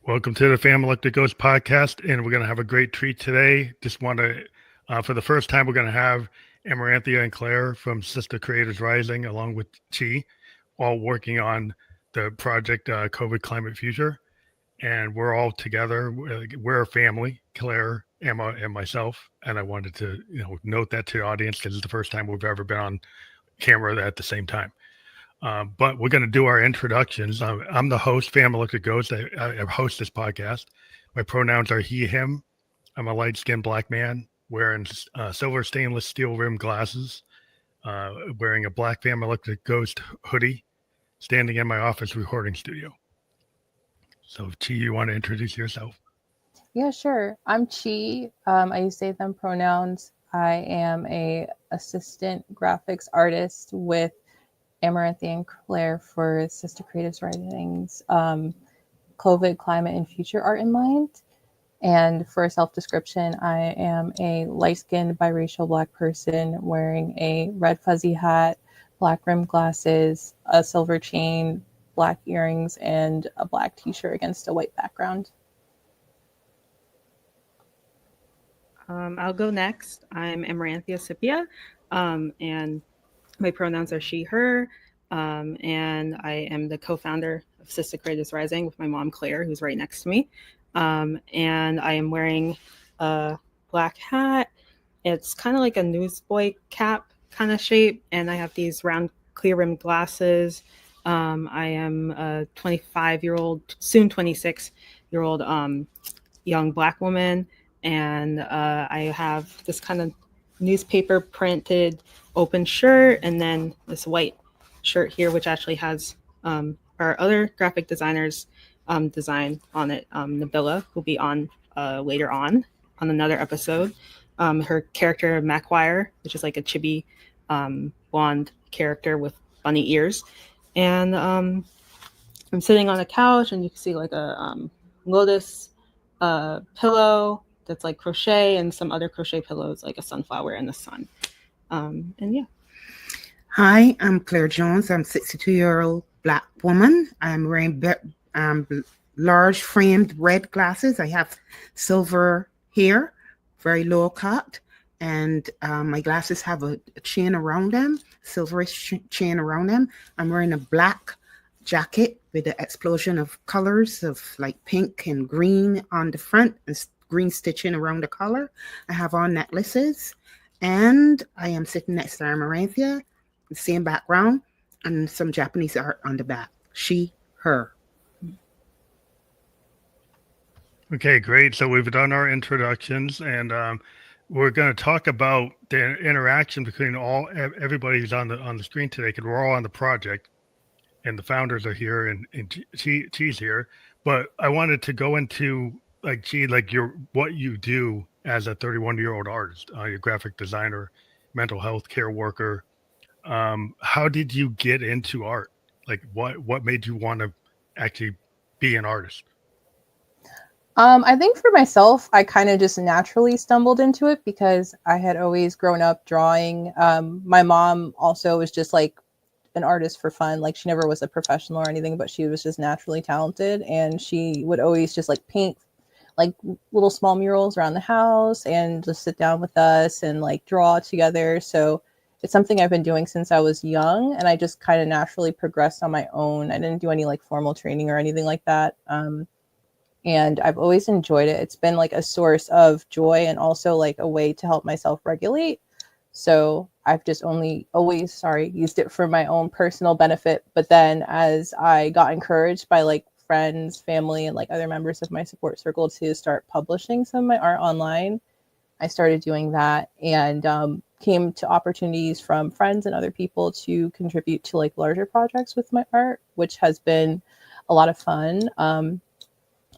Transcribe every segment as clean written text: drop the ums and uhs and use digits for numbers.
Welcome to the Family Electric Ghost podcast, and we're going to have a great treat today. Just want to, for the first time, we're going to have Amaranthia and Claire from Sista Creatives Rising, along with Chi, all working on the project COVID Climate Future. And we're all together. We're a family, Claire, Emma, and myself. And I wanted to, note that to the audience because it's the first time we've ever been on camera at the same time. But we're going to do our introductions. I'm the host, Family Electric Ghost. I host this podcast. My pronouns are he, him. I'm a light-skinned black man wearing silver stainless steel rimmed glasses, wearing a black Family Electric Ghost hoodie, standing in my office recording studio. So, Chi, you want to introduce yourself? Yeah, sure. I'm Chi. I use they, them pronouns. I am a assistant graphics artist with Amaranthia and Claire for Sista Creatives Rising's COVID, Climate, and Future Art in Mind. And for self-description, I am a light-skinned biracial black person wearing a red fuzzy hat, black rimmed glasses, a silver chain, black earrings, and a black t-shirt against a white background. I'll go next. I'm Amaranthia Scipia, and my pronouns are she, her, and I am the co-founder of Sista Creatives Rising with my mom, Claire, who's right next to me. And I am wearing a black hat. It's kind of like a newsboy cap kind of shape, and I have these round, clear-rimmed glasses. I am a 25-year-old, soon 26-year-old young black woman, and I have this kind of newspaper printed open shirt, and then this white shirt here, which actually has our other graphic designers design on it. Nabila will be on later on another episode. Her character Macwire, which is like a chibi blonde character with bunny ears, and I'm sitting on a couch, and you can see like a lotus pillow that's like crochet, and some other crochet pillows like a sunflower and the sun. And yeah. Hi, I'm Claire Jones. I'm a 62-year-old black woman. I'm wearing large framed red glasses. I have silver hair, very low cut, and my glasses have a chain around them, silverish chain around them. I'm wearing a black jacket with an explosion of colors of like pink and green on the front and green stitching around the collar. I have on necklaces, and I am sitting next to Amaranthia, the same background, and some Japanese art on the back. She, her. Okay, great. So we've done our introductions, and we're going to talk about the interaction between everybody who's on the screen today, because we're all on the project, and the founders are here, and Chi's here. But I wanted to go into Chi, what you do as a 31-year-old artist, you're a graphic designer, mental health care worker. How did you get into art? Like, what made you want to actually be an artist? I think for myself, I kind of just naturally stumbled into it because I had always grown up drawing. My mom also was just like an artist for fun. Like, she never was a professional or anything, but she was just naturally talented, and she would always just like paint like little small murals around the house and just sit down with us and like draw together. So it's something I've been doing since I was young, and I just kind of naturally progressed on my own. I didn't do any like formal training or anything like that. And I've always enjoyed it. It's been like a source of joy and also like a way to help myself regulate. So I've just always used it for my own personal benefit. But then as I got encouraged by like friends, family, and like other members of my support circle to start publishing some of my art online, I started doing that, and came to opportunities from friends and other people to contribute to like larger projects with my art, which has been a lot of fun.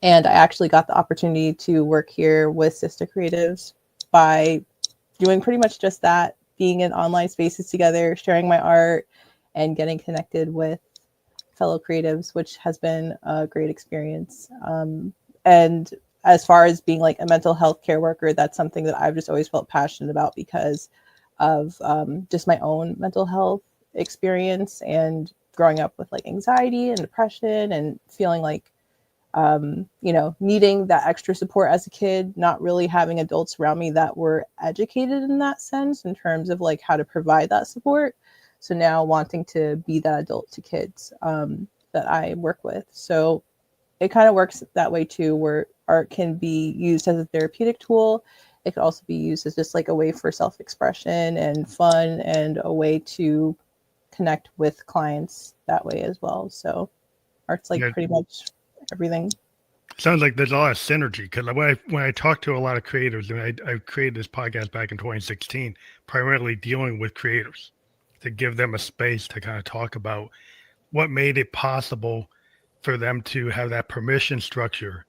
And I actually got the opportunity to work here with Sista Creatives by doing pretty much just that, being in online spaces together, sharing my art, and getting connected with fellow creatives, which has been a great experience. And as far as being like a mental health care worker, that's something that I've just always felt passionate about because of just my own mental health experience and growing up with like anxiety and depression and feeling like needing that extra support as a kid, not really having adults around me that were educated in that sense in terms of like how to provide that support. So now wanting to be that adult to kids that I work with. So it kind of works that way too, where art can be used as a therapeutic tool. It could also be used as just like a way for self-expression and fun, and a way to connect with clients that way as well. So art's like pretty much everything. Sounds like there's a lot of synergy, because when I talk to a lot of creators, and I created this podcast back in 2016, primarily dealing with creators to give them a space to kind of talk about what made it possible for them to have that permission structure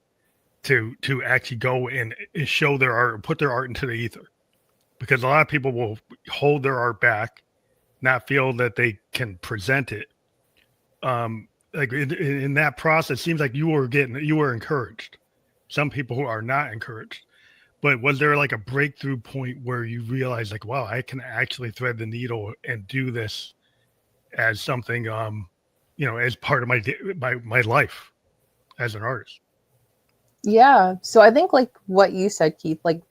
to actually go and show their art, put their art into the ether. Because a lot of people will hold their art back, not feel that they can present it. Like in that process, it seems like you were encouraged. Some people who are not encouraged. But was there like a breakthrough point where you realized like, wow, I can actually thread the needle and do this as something, as part of my life as an artist? Yeah. So I think like what you said, Keith, like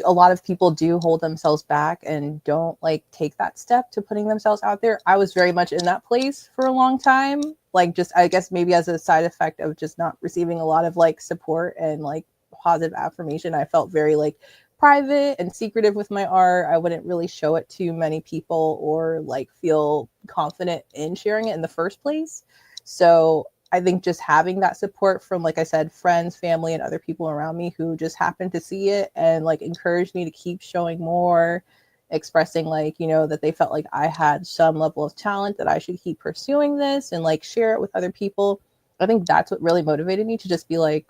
a lot of people do hold themselves back and don't like take that step to putting themselves out there. I was very much in that place for a long time. Like just, I guess maybe as a side effect of just not receiving a lot of like support and like positive affirmation, I felt very like private and secretive with my art. I wouldn't really show it to many people or like feel confident in sharing it in the first place. So I think just having that support from, like I said, friends, family, and other people around me who just happened to see it and like encouraged me to keep showing more, expressing like, that they felt like I had some level of talent, that I should keep pursuing this and like share it with other people. I think that's what really motivated me to just be like,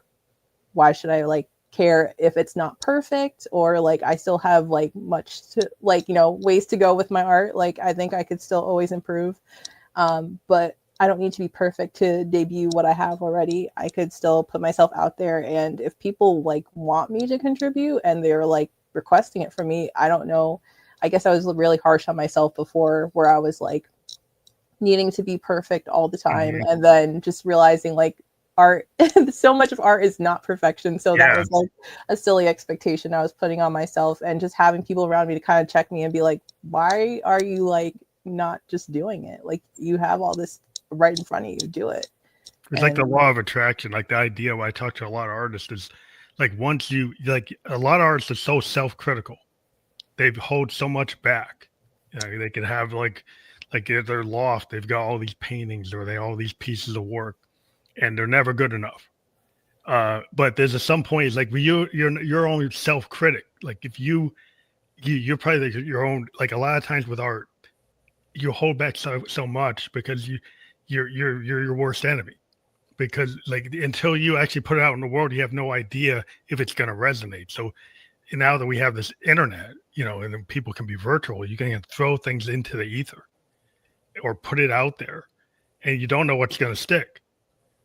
why should I like care if it's not perfect, or like I still have like much to like, ways to go with my art. Like I think I could still always improve. But I don't need to be perfect to debut what I have already. I could still put myself out there. And if people like want me to contribute and they're like requesting it from me, I don't know. I guess I was really harsh on myself before, where I was like needing to be perfect all the time. Mm-hmm. And then just realizing like art, so much of art is not perfection. So that was like a silly expectation I was putting on myself, and just having people around me to kind of check me and be like, why are you like not just doing it? Like you have all this right in front of you, do it. It's like the law of attraction. Like the idea when I talk to a lot of artists is like, once you like, a lot of artists are so self-critical, they hold so much back. They can have like their loft, they've got all these paintings or all these pieces of work, and they're never good enough. But there's some point, it's like you're your own self-critic. Like if you're probably your own, like a lot of times with art, you hold back so much because you're your worst enemy, because like until you actually put it out in the world, you have no idea if it's going to resonate. So now that we have this internet, and then people can be virtual, you can throw things into the ether or put it out there, and you don't know what's going to stick.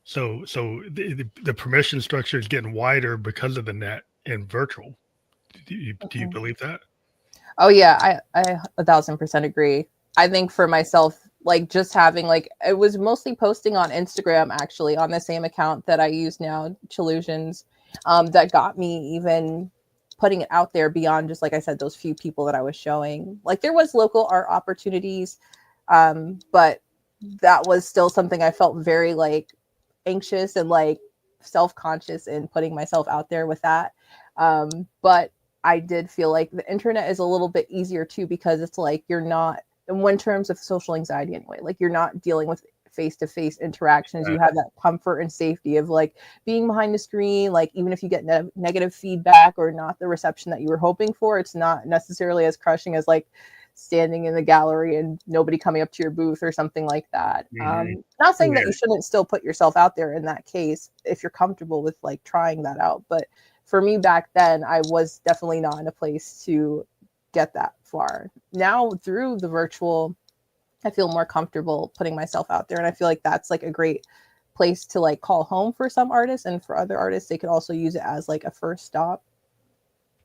So the permission structure is getting wider because of the net and virtual. Do you believe that? Oh yeah, I 1,000% agree. I think for myself, like just having like, it was mostly posting on Instagram, actually, on the same account that I use now, Chillusions, that got me even putting it out there beyond just, like I said, those few people that I was showing. Like there was local art opportunities, but that was still something I felt very like anxious and like self-conscious in putting myself out there with that. But I did feel like the internet is a little bit easier too, because it's like you're not, in terms of social anxiety anyway, like you're not dealing with face-to-face interactions. You have that comfort and safety of like being behind the screen. Like even if you get negative feedback or not the reception that you were hoping for, it's not necessarily as crushing as like standing in the gallery and nobody coming up to your booth or something like that. Mm-hmm. Not saying that you shouldn't still put yourself out there in that case if you're comfortable with like trying that out, but for me back then, I was definitely not in a place to get that far. Now through the virtual, I feel more comfortable putting myself out there. And I feel like that's like a great place to like call home for some artists, and for other artists, they could also use it as like a first stop.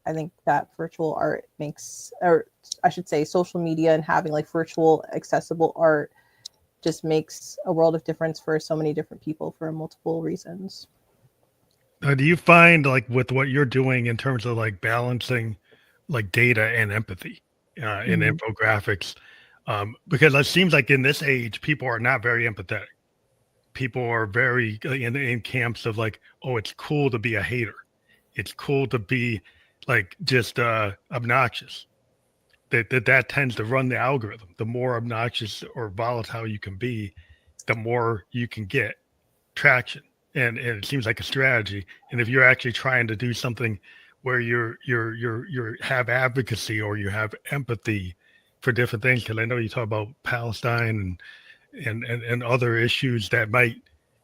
I think that virtual art makes, or I should say social media and having like virtual accessible art just makes a world of difference for so many different people for multiple reasons. Do you find like with what you're doing in terms of like balancing like data and empathy in Mhm. infographics? Because it seems like in this age, people are not very empathetic. People are very in camps of like, oh, it's cool to be a hater. It's cool to be like just obnoxious. That tends to run the algorithm. The more obnoxious or volatile you can be, the more you can get traction. And it seems like a strategy. And if you're actually trying to do something where you're have advocacy or you have empathy for different things, because I know you talk about Palestine and other issues that might,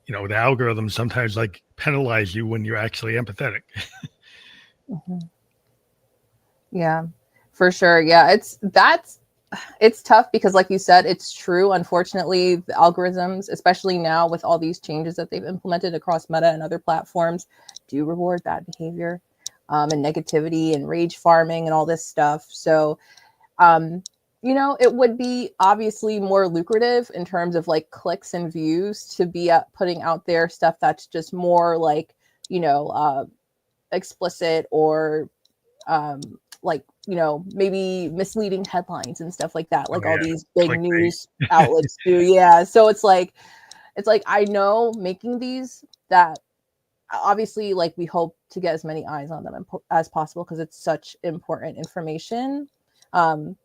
the algorithm sometimes like penalize you when you're actually empathetic. Mhm. Yeah, for sure. Yeah, it's tough because like you said, it's true. Unfortunately, the algorithms, especially now with all these changes that they've implemented across Meta and other platforms, do reward bad behavior, and negativity and rage farming and all this stuff. So um, it would be obviously more lucrative in terms of like clicks and views to be putting out there stuff that's just more like, explicit or um, like, maybe misleading headlines and stuff like that, Oh like all yeah, these big clickbait. news outlets do. Yeah. So it's like I know making these that obviously like we hope to get as many eyes on them as possible because it's such important information. Um,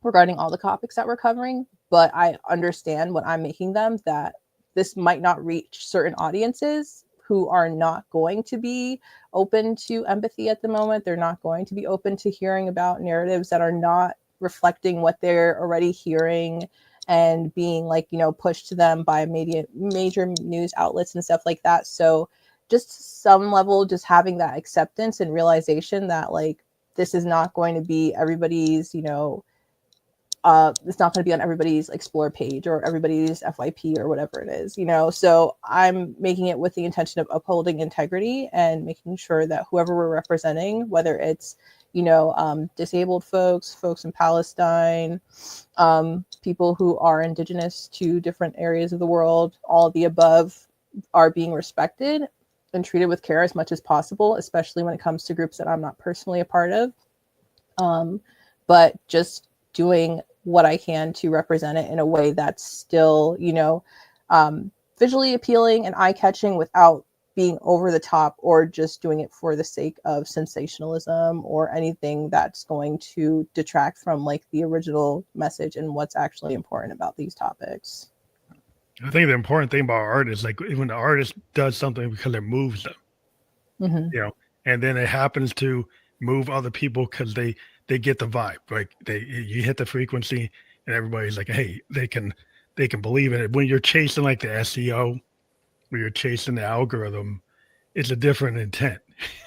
regarding all the topics that we're covering, but I understand when I'm making them that this might not reach certain audiences who are not going to be open to empathy at the moment. They're not going to be open to hearing about narratives that are not reflecting what they're already hearing and being like, pushed to them by major news outlets and stuff like that. So just some level, just having that acceptance and realization that like this is not going to be everybody's, it's not going to be on everybody's explore page or everybody's FYP or whatever it is, so I'm making it with the intention of upholding integrity and making sure that whoever we're representing, whether it's disabled folks in Palestine, people who are indigenous to different areas of the world, all of the above, are being respected and treated with care as much as possible, especially when it comes to groups that I'm not personally a part of. But just doing what I can to represent it in a way that's still, visually appealing and eye catching without being over the top or just doing it for the sake of sensationalism or anything that's going to detract from like the original message and what's actually important about these topics. I think the important thing about art is like when the artist does something because it moves them, Mm-hmm. and then it happens to move other people because they get the vibe, right? You hit the frequency, and everybody's like, hey, they can believe in it. When you're chasing like the SEO, when you're chasing the algorithm, it's a different intent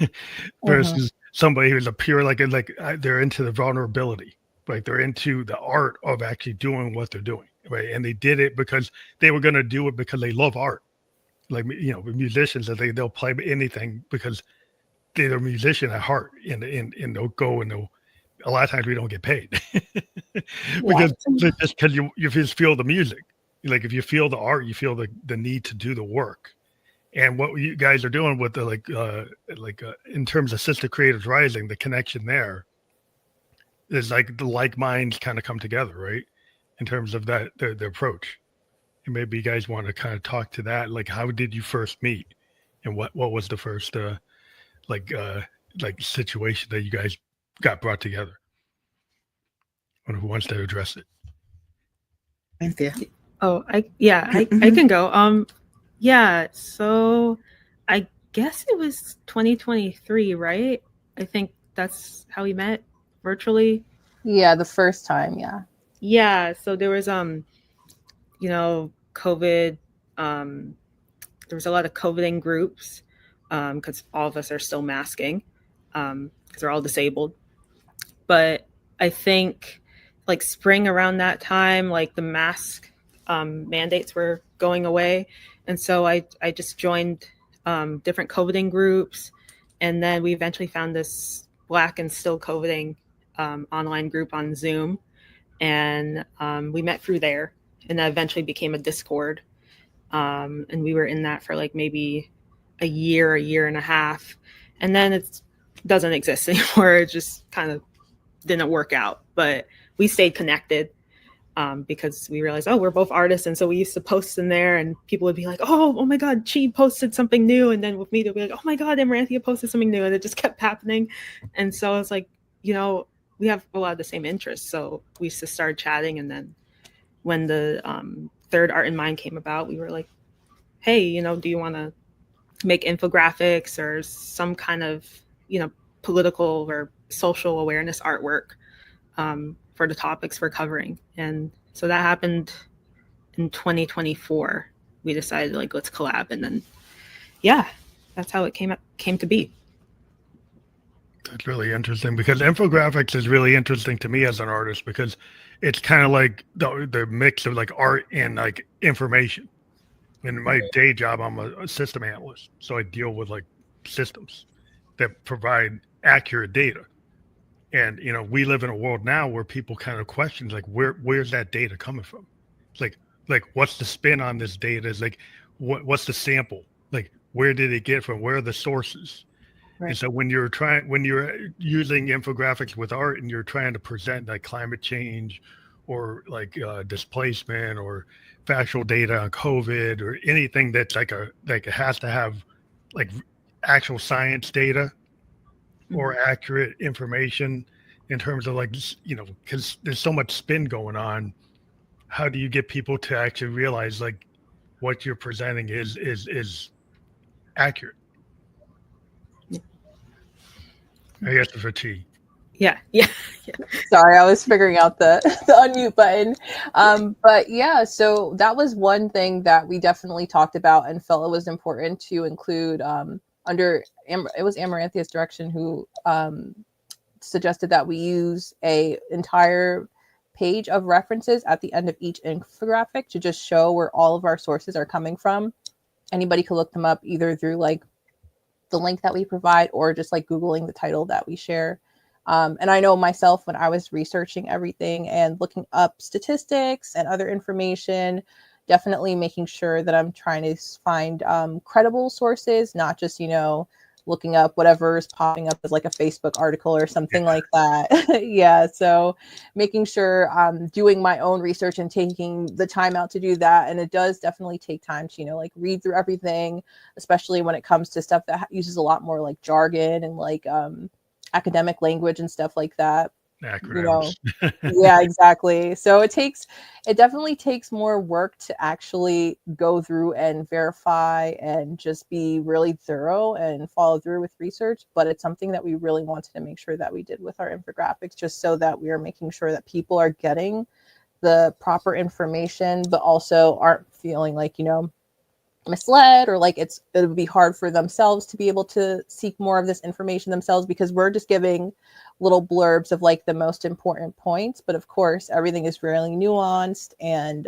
Mm-hmm. versus somebody who's a pure they're into the vulnerability, like they're into the art of actually doing what they're doing, right? And they did it because they were going to do it because they love art, like musicians that they'll play anything because they're a musician at heart, and they'll go and they'll. A lot of times we don't get paid because Right. just because you just feel the music, like if you feel the art, you feel the need to do the work. And what you guys are doing with the in terms of Sista Creatives Rising, the connection there is like the like minds kind of come together, right? In terms of that the approach. And maybe you guys want to kind of talk to that. Like, how did you first meet, and what was the first like uh like situation that you guys got brought together? I wonder who wants to address it. Cynthia. Oh, I can go. Yeah, so I guess it was 2023, right? I think that's how we met virtually. Yeah, the first time. Yeah. Yeah, so there was COVID. There was a lot of COVIDing groups because all of us are still masking because we're all disabled. But I think like spring around that time, like the mask mandates were going away, and so I just joined different COVIDing groups, and then we eventually found this Black and Still COVIDing online group on Zoom, and we met through there, and that eventually became a Discord, and we were in that for like maybe a year and a half, and then it doesn't exist anymore. It just kind of didn't work out, but we stayed connected because we realized, oh, we're both artists. And so we used to post in there and people would be like, oh my God, she posted something new. And then with me, they'll be like, oh my God, Amaranthia posted something new. And it just kept happening. And so it's like, you know, we have a lot of the same interests. So we used to start chatting. And then when the third Art in Mind came about, we were like, hey, you know, do you want to make infographics or some kind of, you know, political or social awareness artwork for the topics we're covering? And so that happened in 2024. We decided, like, let's collab, and then yeah, that's how it came to be. That's really interesting, because infographics is really interesting to me as an artist, because it's kind of like the mix of like art and like information. In my day job, I'm a system analyst, so I deal with like systems that provide accurate data. And you know, we live in a world now where people kind of question, like, where's that data coming from? It's like what's the spin on this data? Is like what's the sample? Like, where did it get from? Where are the sources? Right. And so when you're using infographics with art and you're trying to present like climate change or like displacement or factual data on COVID or anything that's like it has to have like actual science data or accurate information in terms of, like, you know, because there's so much spin going on. How do you get people to actually realize like what you're presenting is accurate? I guess for T. Yeah. Sorry, I was figuring out the unmute button. But yeah, so that was one thing that we definitely talked about and felt it was important to include under it was Amaranthia's direction who suggested that we use a entire page of references at the end of each infographic to just show where all of our sources are coming from. Anybody could look them up either through like the link that we provide or just like Googling the title that we share. And I know myself, when I was researching everything and looking up statistics and other information, definitely making sure that I'm trying to find credible sources, not just, you know, looking up whatever is popping up as like a Facebook article or something like that. Yeah. So making sure I'm doing my own research and taking the time out to do that. And it does definitely take time to, you know, like read through everything, especially when it comes to stuff that uses a lot more like jargon and like academic language and stuff like that. Acronyms. You know, yeah, exactly. So it definitely takes more work to actually go through and verify and just be really thorough and follow through with research. But it's something that we really wanted to make sure that we did with our infographics, just so that we are making sure that people are getting the proper information, but also aren't feeling like, you know, misled or like it would be hard for themselves to be able to seek more of this information themselves, because we're just giving little blurbs of like the most important points. But of course, everything is really nuanced and,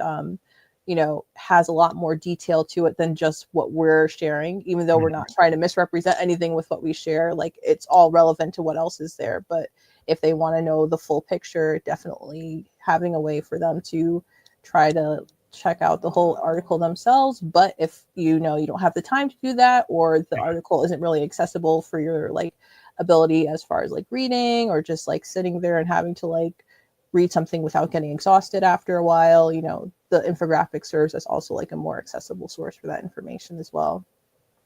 you know, has a lot more detail to it than just what we're sharing, even though we're not trying to misrepresent anything with what we share. Like, it's all relevant to what else is there. But if they want to know the full picture, definitely having a way for them to try to check out the whole article themselves. But if you know you don't have the time to do that, or the article isn't really accessible for your like ability as far as like reading, or just like sitting there and having to like read something without getting exhausted after a while, you know, the infographic serves as also like a more accessible source for that information as well.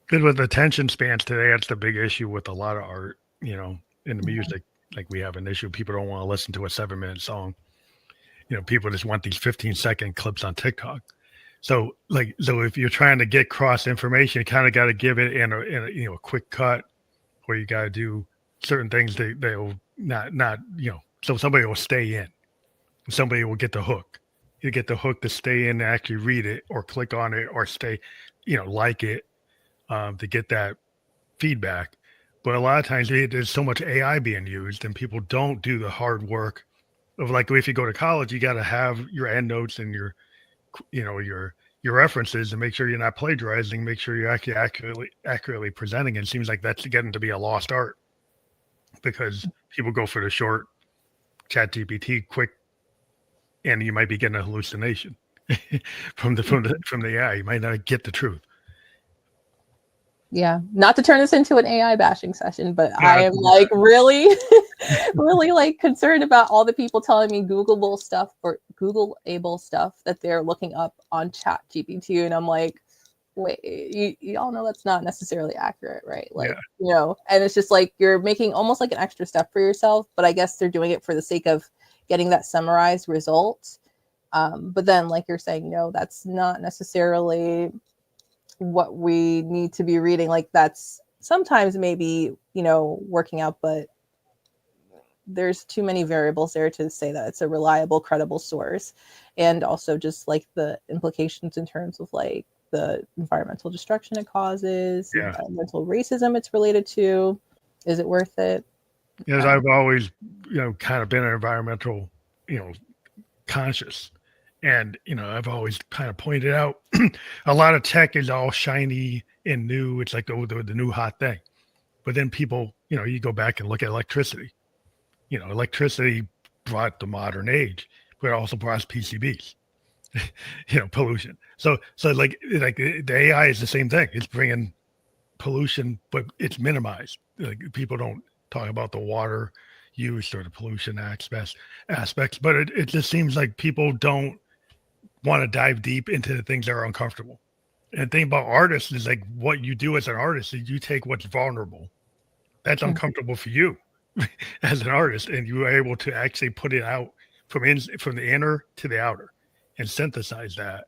Good with attention spans today. That's the big issue with a lot of art, you know, in the music. Like, we have an issue. People don't want to listen to a 7-minute song. You know, people just want these 15-second clips on TikTok. So if you're trying to get cross information, you kind of got to give it in a you know, a quick cut, where you got to do certain things that they'll not you know, so somebody will stay in, somebody will get the hook. You get the hook to stay in and actually read it or click on it or stay, you know, like it, to get that feedback. But a lot of times there's so much AI being used, and people don't do the hard work of, like, if you go to college, you got to have your endnotes and your, you know, your references, and make sure you're not plagiarizing, make sure you're actually accurately presenting. And it seems like that's getting to be a lost art, because people go for the short ChatGPT quick, and you might be getting a hallucination from the AI. You might not get the truth. Yeah, not to turn this into an AI bashing session, but Yeah, I am like really, really like concerned about all the people telling me Googleable stuff or Googleable stuff that they're looking up on Chat GPT, and I'm like, wait, you all know that's not necessarily accurate, right? Like, and it's just like you're making almost like an extra step for yourself, but I guess they're doing it for the sake of getting that summarized result. But then, like you're saying, that's not necessarily what we need to be reading. Like that's sometimes maybe working out, but there's too many variables there to say that it's a reliable, credible source. And also just like the implications in terms of like the environmental destruction it causes, environmental racism it's related to. Is it worth it? Yes, I've always kind of been an environmental conscious. And, I've always kind of pointed out a lot of tech is all shiny and new. It's like the new hot thing. But then people, you go back and look at electricity. Electricity brought the modern age, but it also brought us PCBs, pollution. So like the AI is the same thing. It's bringing pollution, but it's minimized. Like people don't talk about the water use or the pollution aspects, but it just seems like people don't want to dive deep into the things that are uncomfortable. And the thing about artists is like what you do as an artist is you take what's vulnerable, that's uncomfortable for you as an artist, and you are able to actually put it out from the inner to the outer and synthesize that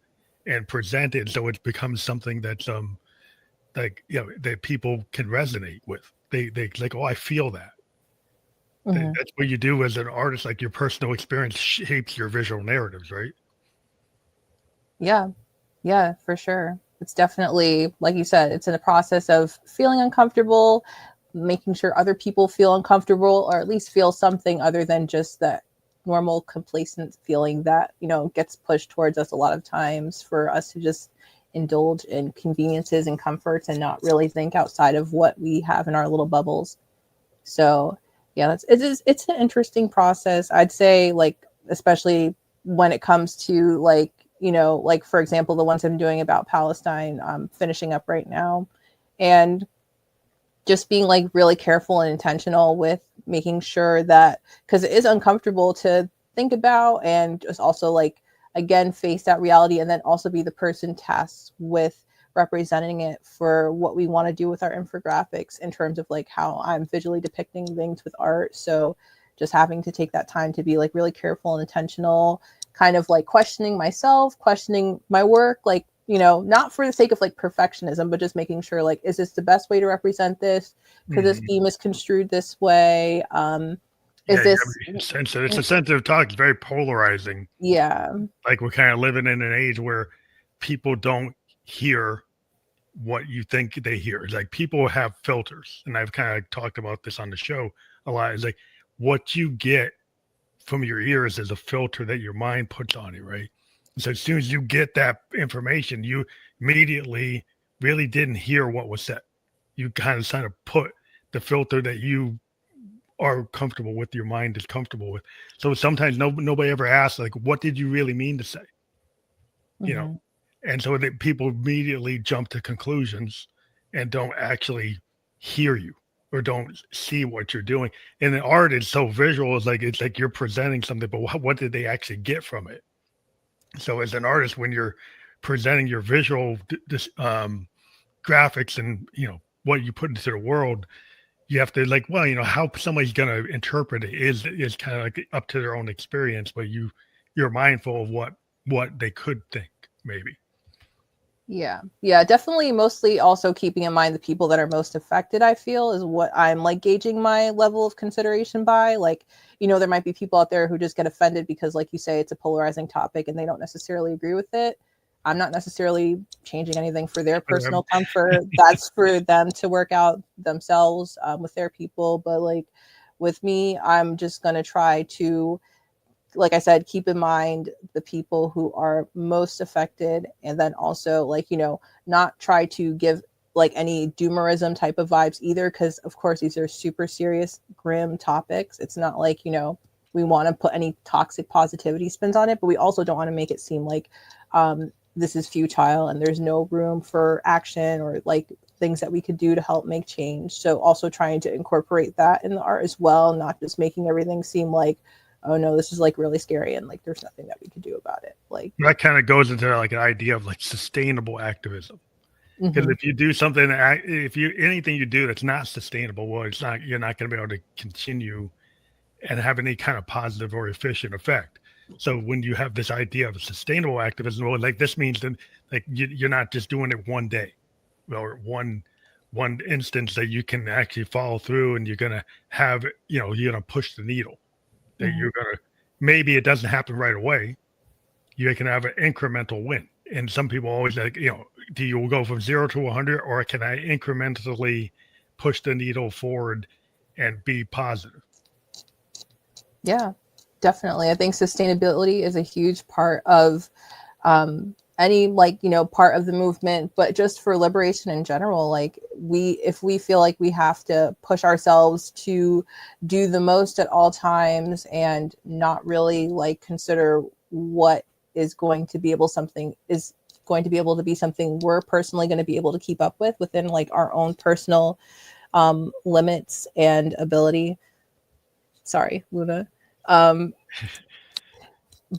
and present it so it becomes something that's that people can resonate with. They like, oh, I feel that. That's what you do as an artist. Like your personal experience shapes your visual narratives, right? Yeah, for sure. It's definitely, like you said, it's in a process of feeling uncomfortable, making sure other people feel uncomfortable, or at least feel something other than just that normal complacent feeling that, gets pushed towards us a lot of times for us to just indulge in conveniences and comforts and not really think outside of what we have in our little bubbles. So yeah, it's an interesting process. I'd say, like, especially when it comes to like, like for example, the ones I'm doing about Palestine, I'm finishing up right now, and just being like really careful and intentional with making sure that, because it is uncomfortable to think about, and just also like, again, face that reality, and then also be the person tasked with representing it for what we want to do with our infographics in terms of like how I'm visually depicting things with art. So just having to take that time to be like really careful and intentional, kind of like questioning myself, questioning my work, like, not for the sake of like perfectionism, but just making sure like, is this the best way to represent this? Could this be misconstrued this way? It's a sensitive talk. It's very polarizing. Yeah. Like we're kind of living in an age where people don't hear what you think they hear. It's like people have filters, and I've kind of talked about this on the show a lot. It's like what you get from your ears is a filter that your mind puts on it, right? So as soon as you get that information, you immediately really didn't hear what was said. You kind of put the filter that you are comfortable with, your mind is comfortable with. So sometimes nobody ever asks, like, what did you really mean to say? And so that people immediately jump to conclusions and don't actually hear you or don't see what you're doing. And the art is so visual. It's like you're presenting something, but what did they actually get from it? So as an artist, when you're presenting your visual graphics and, what you put into the world, you have to like, well, how somebody's going to interpret it is kind of like up to their own experience, but you're mindful of what they could think maybe. Yeah, definitely. Mostly also keeping in mind the people that are most affected, I feel, is what I'm like gauging my level of consideration by. Like, there might be people out there who just get offended because, like you say, it's a polarizing topic and they don't necessarily agree with it. I'm not necessarily changing anything for their personal comfort. That's for them to work out themselves with their people. But like with me, I'm just going to try to, like I said, keep in mind the people who are most affected, and then also like, not try to give like any doomerism type of vibes either, because of course these are super serious, grim topics. It's not like, we want to put any toxic positivity spins on it, but we also don't want to make it seem like this is futile and there's no room for action, or like things that we could do to help make change. So also trying to incorporate that in the art as well, not just making everything seem like, oh no, this is like really scary and like there's nothing that we could do about it. Like that kind of goes into like an idea of like sustainable activism. Because if you do something, anything you do that's not sustainable, well, you're not going to be able to continue and have any kind of positive or efficient effect. So when you have this idea of sustainable activism, well, like this means that like you're not just doing it one day or one instance, that you can actually follow through, and you're going to have, you're going to push the needle, that you're going to, maybe it doesn't happen right away. You can have an incremental win. And some people always like, do you go from 0 to 100, or can I incrementally push the needle forward and be positive? Yeah, definitely. I think sustainability is a huge part of any part of the movement, but just for liberation in general, like if we feel like we have to push ourselves to do the most at all times and not really like consider what is going to be able to be something we're personally going to be able to keep up with within like our own personal limits and ability. Sorry, Luna.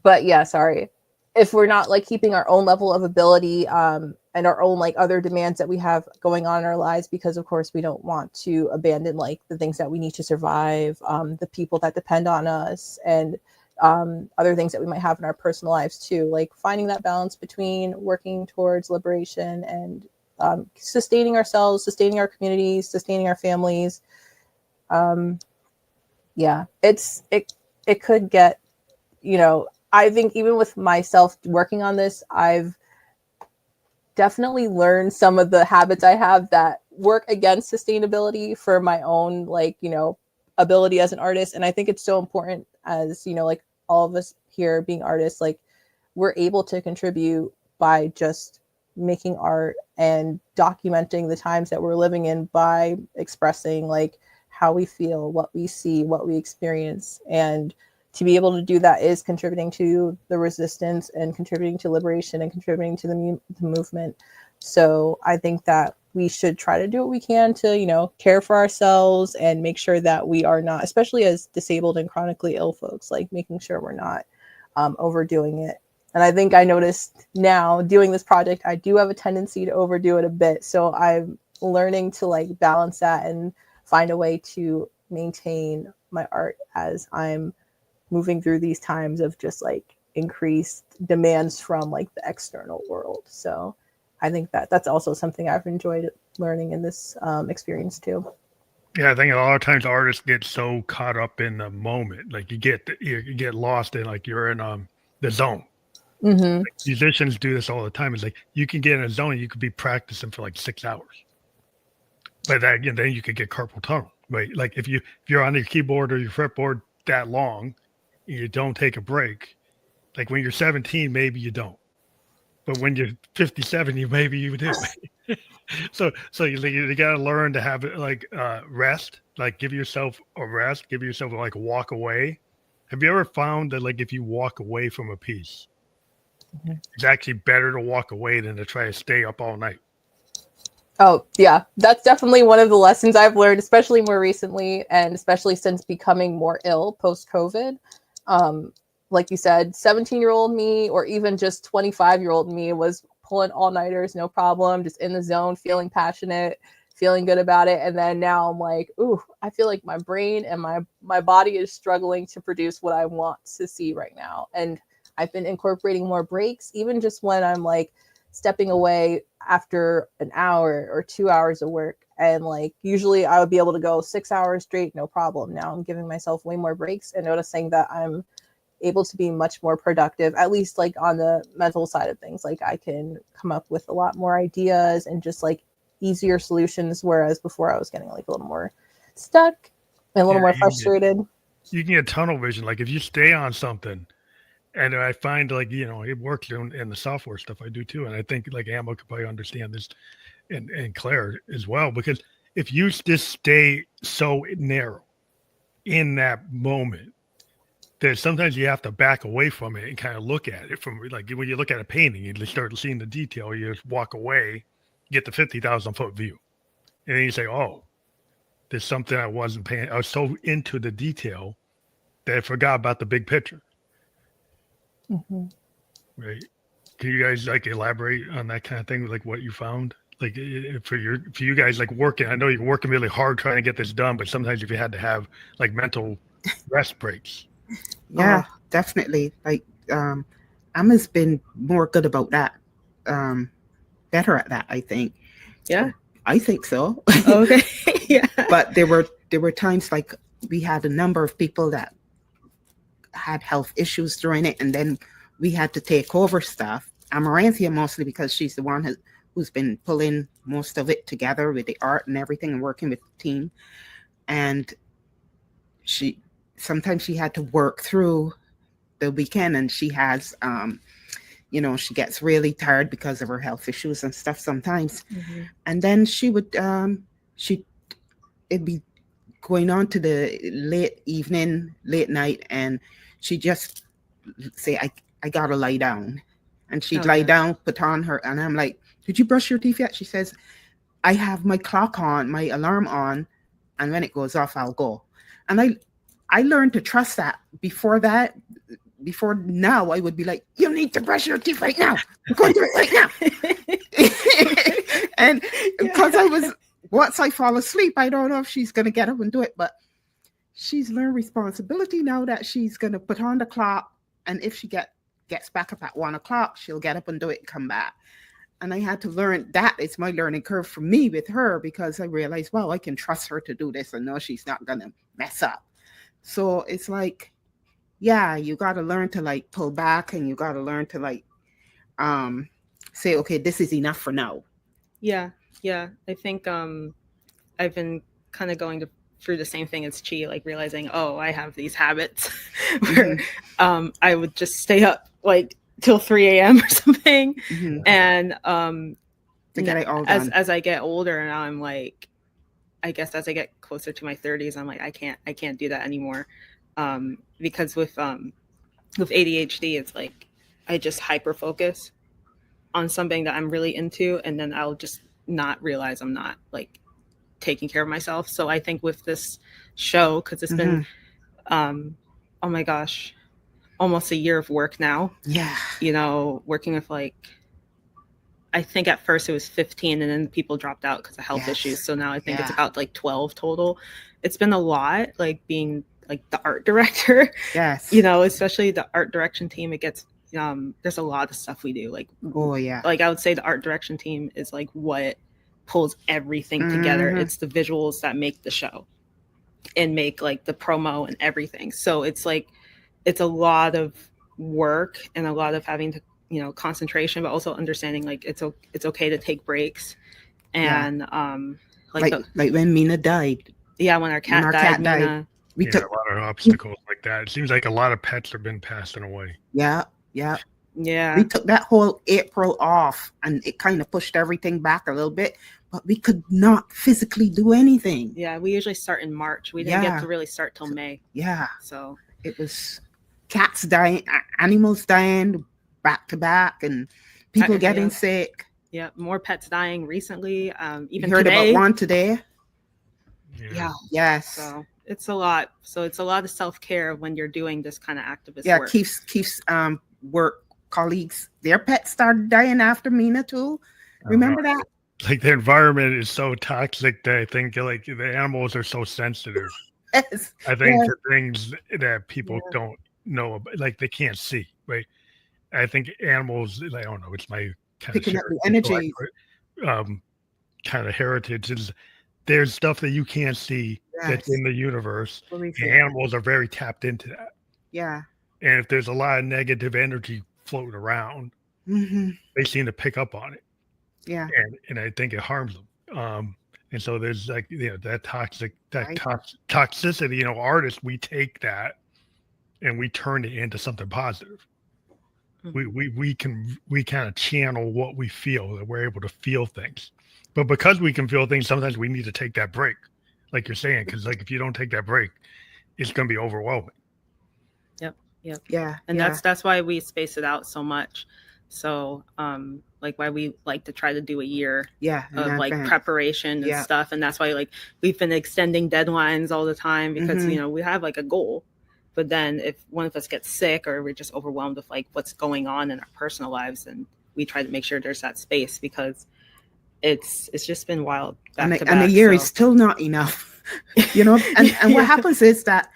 But yeah, sorry. If we're not like keeping our own level of ability and our own like other demands that we have going on in our lives, because of course we don't want to abandon like the things that we need to survive, the people that depend on us, and other things that we might have in our personal lives too, like finding that balance between working towards liberation and sustaining ourselves, sustaining our communities, sustaining our families. Yeah, it could get, I think even with myself working on this, I've definitely learned some of the habits I have that work against sustainability for my own, like, ability as an artist. And I think it's so important as, like all of us here being artists, like we're able to contribute by just making art and documenting the times that we're living in by expressing like how we feel, what we see, what we experience. And to be able to do that is contributing to the resistance and contributing to liberation and contributing to the movement. So I think that we should try to do what we can to, care for ourselves and make sure that we are not, especially as disabled and chronically ill folks, like making sure we're not overdoing it. And I think I noticed now doing this project, I do have a tendency to overdo it a bit. So I'm learning to like balance that and find a way to maintain my art as I'm moving through these times of just like increased demands from like the external world. So I think that that's also something I've enjoyed learning in this experience too. Yeah, I think a lot of times artists get so caught up in the moment, like you get lost in like you're in the zone. Mm-hmm. Like musicians do this all the time. It's like you can get in a zone and you could be practicing for like 6 hours, but then you could get carpal tunnel, right? Like if you're on your keyboard or your fretboard that long, you don't take a break. Like when you're 17, maybe you don't, but when you're 57, maybe you do. So you got to learn to have like rest, like give yourself a rest, give yourself like a walk away. Have you ever found that like if you walk away from a piece, it's actually better to walk away than to try to stay up all night? Oh, yeah, that's definitely one of the lessons I've learned, especially more recently, and especially since becoming more ill post-COVID. Like you said, 17-year-old me, or even just 25-year-old me, was pulling all-nighters, no problem, just in the zone, feeling passionate, feeling good about it. And then now I'm like, ooh, I feel like my brain and my body is struggling to produce what I want to see right now. And I've been incorporating more breaks, even just when I'm like stepping away after an hour or 2 hours of work. And like usually I would be able to go 6 hours straight, no problem. Now I'm giving myself way more breaks and noticing that I'm able to be much more productive, at least like on the mental side of things. Like I can come up with a lot more ideas and just like easier solutions, whereas before I was getting like a little more stuck and a little more frustrated. You can get tunnel vision. Like if you stay on something, and I find like, it works in the software stuff I do too. And I think like Emma could probably understand this, and Claire as well, because if you just stay so narrow in that moment, that sometimes you have to back away from it and kind of look at it from like when you look at a painting, you start seeing the detail, you just walk away, get the 50,000 foot view. And then you say, oh, there's something I wasn't paying. I was so into the detail that I forgot about the big picture. Mm-hmm. Right. Can you guys like elaborate on that kind of thing? Like what you found? Like for you guys like working, I know you're working really hard trying to get this done, but sometimes if you had to have like mental rest breaks. Yeah, definitely. Like Emma's been more good about that. Better at that, I think. Yeah. I think so. Okay. Yeah. But there were times like we had a number of people that had health issues during it, and then we had to take over stuff. Amaranthia mostly because she's the one who's been pulling most of it together with the art and everything and working with the team. And sometimes she had to work through the weekend, and she has she gets really tired because of her health issues and stuff sometimes. Mm-hmm. And then she would it'd be going on to the late night, and she just say, I gotta lie down. And she'd lie down, put on her, and I'm like, did you brush your teeth yet? She says, I have my clock on, my alarm on, and when it goes off, I'll go. And I learned to trust that. Before now, I would be like, you need to brush your teeth right now. You're going to do it right now. And because once I fall asleep, I don't know if she's going to get up and do it, but she's learned responsibility now that she's going to put on the clock. And if she gets back up at 1 o'clock, she'll get up and do it and come back. And I had to learn that. It's my learning curve for me with her, because I realized, well, I can trust her to do this and know she's not going to mess up. So it's like, yeah, you got to learn to like pull back, and you got to learn to like say, okay, this is enough for now. Yeah. I think I've been kind of going through the same thing as Chi, like realizing, oh, I have these habits where I would just stay up like till 3 a.m. or something. Mm-hmm. And to get it all done. As I get older, and I'm like, I guess as I get closer to my 30s, I'm like, I can't do that anymore. Because with ADHD, it's like I just hyper focus on something that I'm really into, and then I'll just not realize I'm not like taking care of myself. So I think with this show, because it's been oh my gosh, almost a year of work now. Yeah. Working with like, I think at first it was 15, and then people dropped out because of health issues. So now I think it's about like 12 total. It's been a lot, like being like the art director. Yes. Especially the art direction team. It gets there's a lot of stuff we do. Like, oh yeah. Like I would say the art direction team is like what pulls everything together. It's the visuals that make the show and make like the promo and everything. So it's like it's a lot of work and a lot of having to concentration, but also understanding like it's okay to take breaks. And like when Mina died. Yeah, when our cat died. Mina, we took a lot of obstacles like that. It seems like a lot of pets have been passing away. Yeah. We took that whole April off, and it kind of pushed everything back a little bit, but we could not physically do anything. Yeah, we usually start in March. We didn't get to really start till May. Yeah. So it was cats dying, animals dying back to back, and people getting sick. Yeah, more pets dying recently. Even you heard today. About one today. Yeah. Yes. So it's a lot. So it's a lot of self-care when you're doing this kind of activist work. Yeah, Keith's work colleagues, their pets started dying after Mina too. Remember that? Like the environment is so toxic that I think like the animals are so sensitive. Yes. I think the things that people don't know about, like they can't see, right? I think animals, I don't know, it's my kind picking of up the energy, kind of heritage is there's stuff that you can't see that's in the universe. And animals are very tapped into that. Yeah. And if there's a lot of negative energy floating around, they seem to pick up on it. Yeah. And I think it harms them. And so there's like, that toxicity, artists, we take that and we turn it into something positive. We kind of channel what we feel, that we're able to feel things. But because we can feel things, sometimes we need to take that break, like you're saying, because like if you don't take that break, it's going to be overwhelming. Yep. Yeah. And that's why we space it out so much. So like why we like to try to do a year in of like advance. preparation and stuff. And that's why like we've been extending deadlines all the time because, you know, we have like a goal. But then if one of us gets sick or we're just overwhelmed with like what's going on in our personal lives, and we try to make sure there's that space because it's just been wild back to back. And a year is still not enough, you know. And what happens is that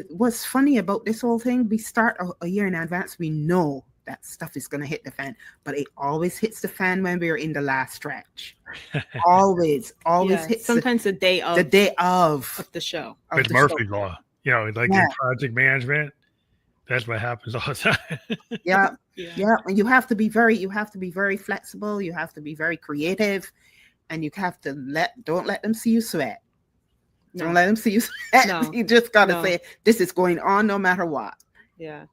what's funny about this whole thing, we start a year in advance. We know that stuff is going to hit the fan, but it always hits the fan when we're in the last stretch. always hits sometimes the day of the show. It's Murphy's Law. You know, like in project management, that's what happens all the time. Yeah. And you have to be very flexible. You have to be very creative, and you have to don't let them see you sweat. No. Don't let them see you sweat. No. You just gotta say this is going on no matter what. Yeah.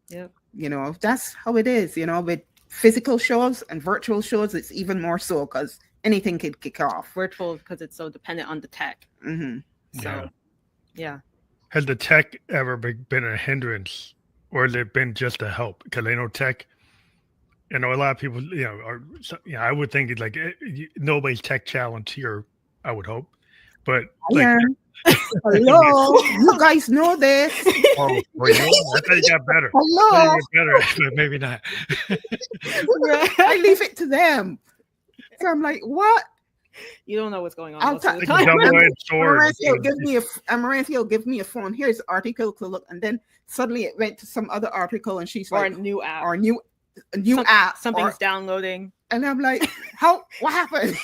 Yep. You know, that's how it is. You know, with physical shows and virtual shows, it's even more so because anything could kick off. Virtual because it's so dependent on the tech. So. Yeah. Has the tech ever been a hindrance, or has it been just a help? Because I know tech, you know, a lot of people, you know, I would think it's like nobody's tech challenge here, I would hope. But like, hello, you guys know this. Oh, well, I thought you got better. Hello, better, maybe not. I leave it to them. So I'm like, what? You don't know what's going on. Amaranthia will give me a phone. Here's an article to look, and then suddenly it went to some other article, and she's like, a new app, or a new app, something's downloading, and I'm like, what happened?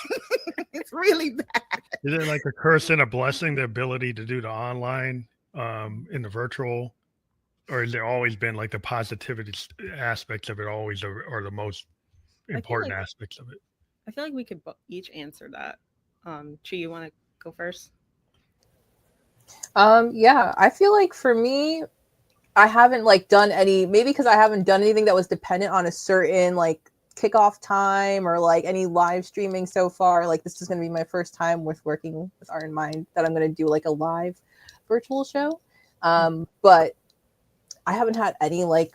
It's really bad. Is it like a curse and a blessing, the ability to do the online, in the virtual, or has there always been like the positivity aspects of it always are the most important aspects of it? I feel like we could each answer that. Chi, you want to go first? Yeah, I feel like for me, I haven't like done any, maybe because I haven't done anything that was dependent on a certain like kickoff time or like any live streaming so far. Like this is going to be my first time with working with Art in Mind that I'm going to do like a live virtual show. But I haven't had any like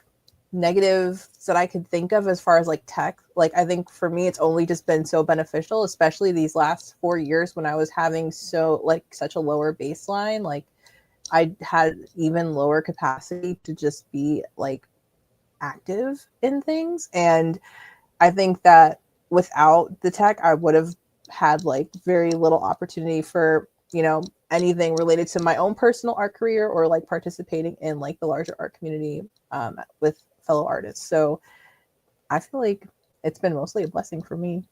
negatives that I could think of as far as like tech. Like I think for me it's only just been so beneficial, especially these last 4 years when I was having such a lower baseline. Like I had even lower capacity to just be like active in things, and I think that without the tech I would have had like very little opportunity for, you know, anything related to my own personal art career or like participating in like the larger art community with fellow artists. So I feel like it's been mostly a blessing for me.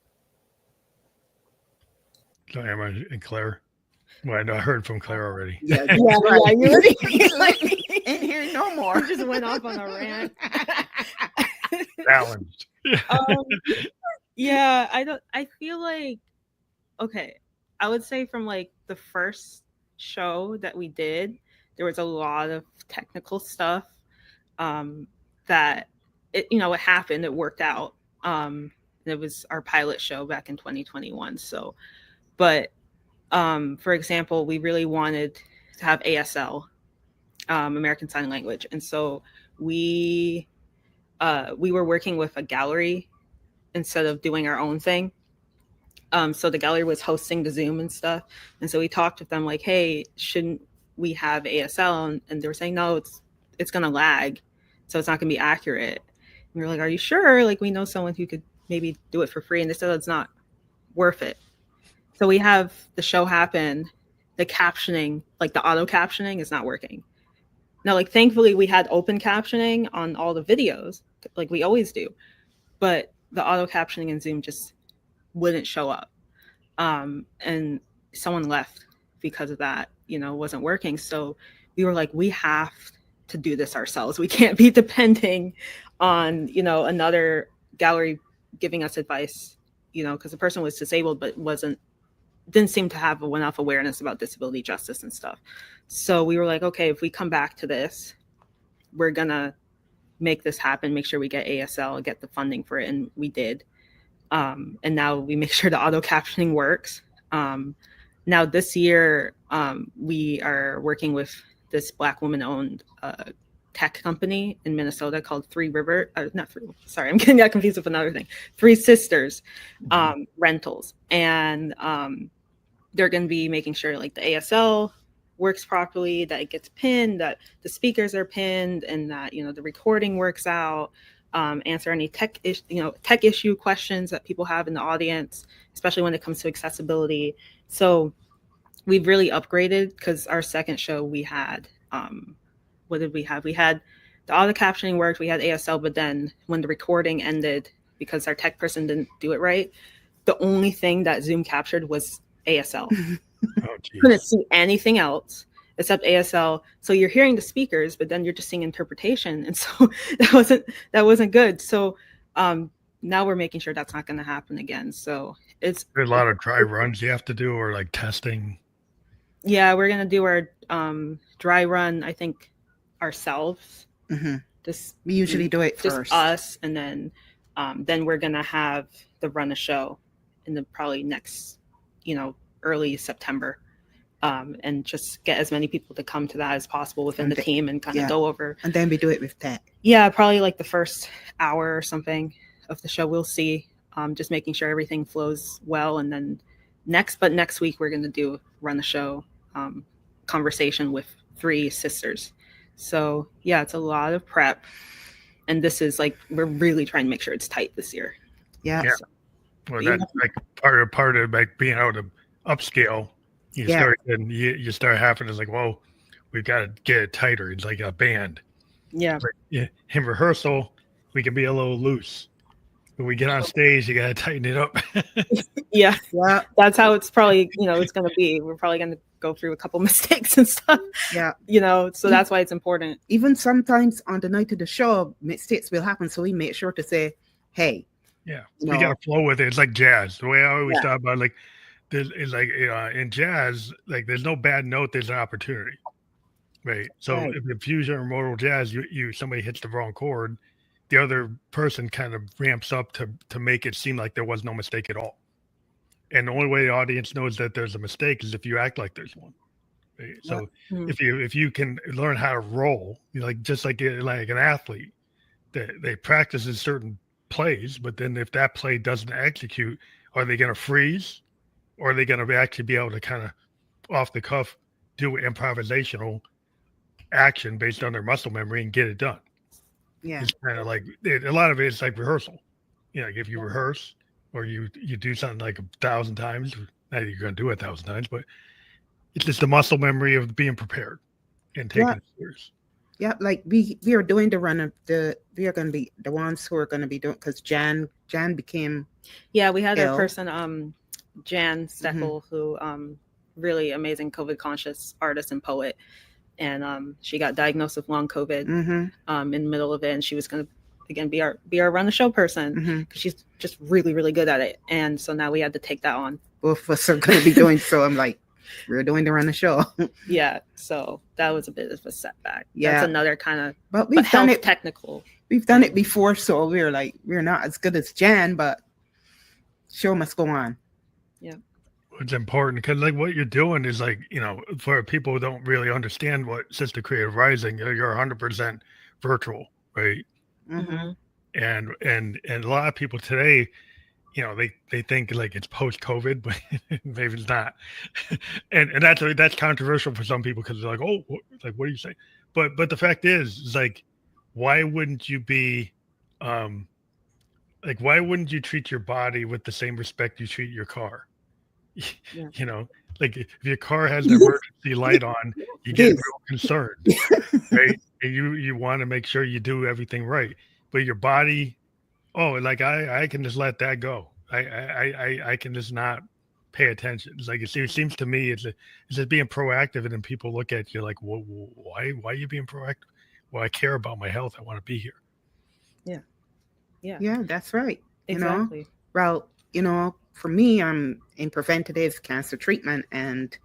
So Emma and Claire. Well, I know I heard from Claire already. Yeah, you're like in here no more. Just went off on a rant. Challenged. Yeah, I feel like, okay, I would say from like the first show that we did, there was a lot of technical stuff that it happened, it worked out. It was our pilot show back in 2021. So, but for example, we really wanted to have ASL, American Sign Language, and so we were working with a gallery instead of doing our own thing. So the gallery was hosting the Zoom and stuff, and so we talked with them like, hey, shouldn't we have ASL? And they were saying, no, it's gonna lag, so it's not gonna be accurate. And we were like, are you sure? Like, we know someone who could maybe do it for free. And they said it's not worth it. So we have the show happen, the captioning, like the auto captioning is not working. Now, like, thankfully we had open captioning on all the videos, like we always do, but the auto captioning in Zoom just wouldn't show up. And someone left because of that, wasn't working. So we were like, we have to do this ourselves. We can't be depending on, another gallery giving us advice, because the person was disabled, but didn't seem to have enough awareness about disability justice and stuff. So we were like, okay, if we come back to this, we're gonna make this happen, make sure we get ASL, get the funding for it. And we did. And now we make sure the auto captioning works. Now this year, we are working with this Black woman owned tech company in Minnesota called I'm getting that confused with another thing. Three Sisters rentals. And they're going to be making sure like the ASL works properly, that it gets pinned, that the speakers are pinned, and that, you know, the recording works out, answer any tech issue questions that people have in the audience, especially when it comes to accessibility. So we've really upgraded, because our second show we had, what did we have? We had the auto captioning worked, we had ASL, but then when the recording ended, because our tech person didn't do it right, the only thing that Zoom captured was ASL. Oh, couldn't see anything else except ASL. So you're hearing the speakers, but then you're just seeing interpretation. And so that wasn't good. So now we're making sure that's not going to happen again. So it's a lot of dry runs you have to do, or like testing. Yeah, we're going to do our dry run, I think, ourselves. We usually do it just first. Us, and then we're going to have the run a show in the probably next, early September, and just get as many people to come to that as possible within the team, and kind of go over. And then we do it with tech. Yeah, probably like the first hour or something of the show, we'll see. Just making sure everything flows well, and then next week we're going to run the show conversation with three sisters. So yeah, it's a lot of prep, and this is like, we're really trying to make sure it's tight this year. Yeah. So, Well, that's like part of like being able to upscale. You start having to like, well, we've got to get it tighter. It's like a band. Yeah. But in rehearsal, we can be a little loose. When we get on stage, you got to tighten it up. Yeah. That's how it's probably, it's going to be. We're probably going to go through a couple mistakes and stuff. Yeah. So that's why it's important. Even sometimes on the night of the show, mistakes will happen. So we make sure to say, hey. Yeah. We got to flow with it. It's like jazz. The way I always talk about, like, it's like in jazz, like there's no bad note, there's an opportunity. Right. So if in fusion or modal jazz, somebody hits the wrong chord, the other person kind of ramps up to make it seem like there was no mistake at all. And the only way the audience knows that there's a mistake is if you act like there's one. Right? So if you can learn how to roll, just like an athlete, they practice in certain plays, but then if that play doesn't execute, are they going to freeze, or are they going to actually be able to kind of off the cuff do improvisational action based on their muscle memory and get it done? Yeah, it's kind of like a lot of it is like rehearsal. If you rehearse or you do something like 1,000 times, not that you're going to do it 1,000 times, but it's just the muscle memory of being prepared and taking it serious. Yeah, like we are doing the run of we are going to be the ones who are going to be doing, because Jan became we had ill. a person, Jan Steckel, who really amazing COVID conscious artist and poet. And she got diagnosed with long COVID in the middle of it, and she was going to again be our run the show person, because she's just really, really good at it. And so now we had to take that on. Both of us are going to be doing so. I'm like, we're doing the run the show. Yeah, so that was a bit of a setback. Yeah, that's another kind of but we've done it technical. We've done it before, so we're not as good as Jan, but show must go on. Yeah. It's important because like what you're doing is like, for people who don't really understand what Sista Creatives Rising, you're 100% virtual, right? And a lot of people today, they think like it's post-COVID, but maybe it's not. and that's controversial for some people, because they're like, oh, like, what do you say? But the fact is like, why wouldn't you be, why wouldn't you treat your body with the same respect you treat your car? Like if your car has an emergency light on, you get real concerned, right? And you want to make sure you do everything right. But your body, like I can just let that go. I can just not pay attention. It's like it seems to me it's just being proactive, and then people look at you like, why are you being proactive? Well, I care about my health. I want to be here. Yeah, that's right. Exactly. Well, for me, I'm in preventative cancer treatment, and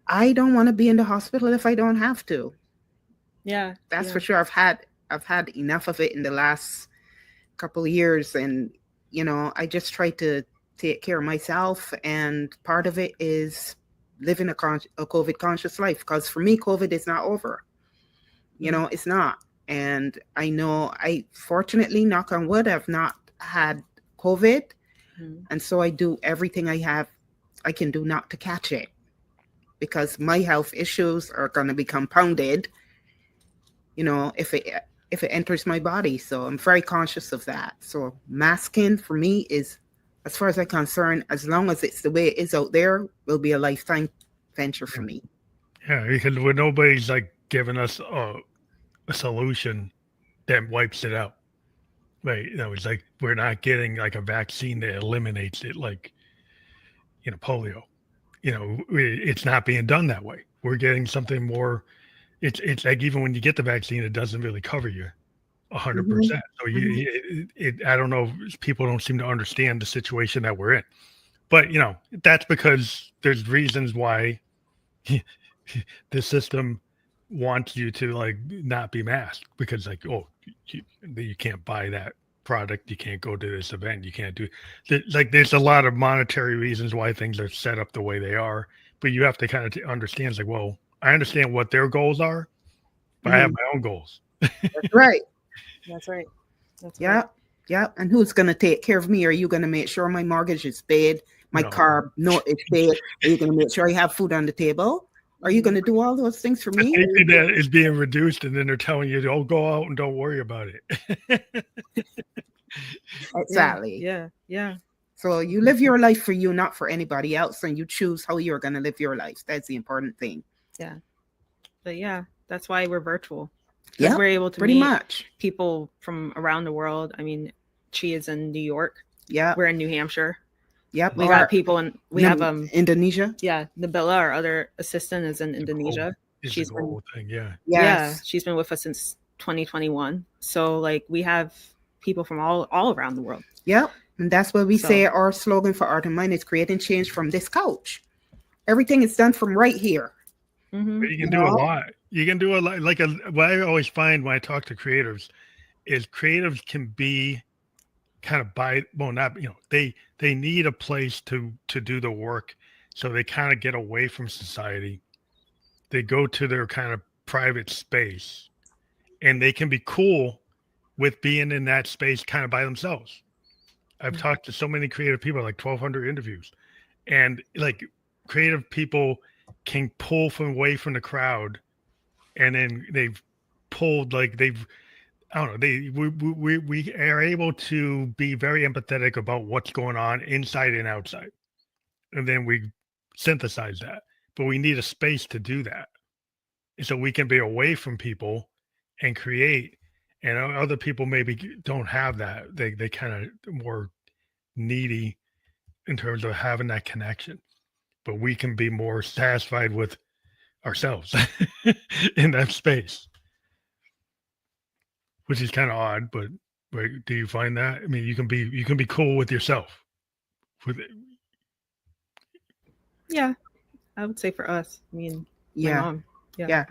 I don't want to be in the hospital if I don't have to. Yeah, that's for sure. I've had enough of it in the last couple of years, and I just try to take care of myself, and part of it is living a COVID conscious life, because for me, COVID is not over. You know, it's not. And I know I fortunately, knock on wood, have not had COVID. And so I do everything I can do not to catch it, because my health issues are going to be compounded, you know, if it enters my body. So I'm very conscious of that. So masking for me is, as far as I'm concerned, as long as it's the way it is out there, will be a lifetime venture for me. Yeah, because when nobody's like giving us a solution that wipes it out, right? You know, it's like we're not getting like a vaccine that eliminates it, like, you know, polio. You know, it's not being done that way. We're getting something more. It's like even when you get the vaccine, it doesn't really cover you 100%. So I don't know. People don't seem to understand the situation that we're in, but you know, that's because there's reasons why the system wants you to like not be masked, because like, oh, you can't buy that product, you can't go to this event, you can't do like there's a lot of monetary reasons why things are set up the way they are, but you have to kind of understand, it's like, well, I understand what their goals are, but I have my own goals. That's right. That's right. That's Yeah. right. Yeah. And who's going to take care of me? Are you going to make sure my mortgage is paid, my No. car note is paid? Are you going to make sure I have food on the table? Are you going to do all those things for me? Safety net is being reduced, and then they're telling you, "Oh, go out and don't worry about it." Exactly. Yeah. So you live your life for you, not for anybody else, and you choose how you're going to live your life. That's the important thing. Yeah. But yeah, that's why we're virtual. Yeah, we're able to pretty meet much people from around the world. I mean, she is in New York. Yeah, we're in New Hampshire. Yep. We got people in. We have Indonesia. Yeah, Nabila, our other assistant, is in Indonesia. She's the whole thing. Yeah. Yes. Yeah, she's been with us since 2021. So like we have people from all around the world. Yep. And that's what we say our slogan for Art and Mind is creating change from this couch. Everything is done from right here. But you can do a lot. You can do a lot. Like what I always find when I talk to creatives is creatives can be kind of not, you know, they need a place to do the work. So they kind of get away from society. They go to their kind of private space, and they can be cool with being in that space kind of by themselves. I've talked to so many creative people, like 1,200 interviews, and like creative people can pull away from the crowd, and then they've pulled, like I don't know, we are able to be very empathetic about what's going on inside and outside, and then we synthesize that. But we need a space to do that, so we can be away from people and create. And other people maybe don't have that. They kind of more needy in terms of having that connection, but we can be more satisfied with ourselves in that space, which is kind of odd. But do you find that? I mean, you can be cool with yourself. With it. Yeah, I would say for us. I mean, yeah, my mom. Yeah.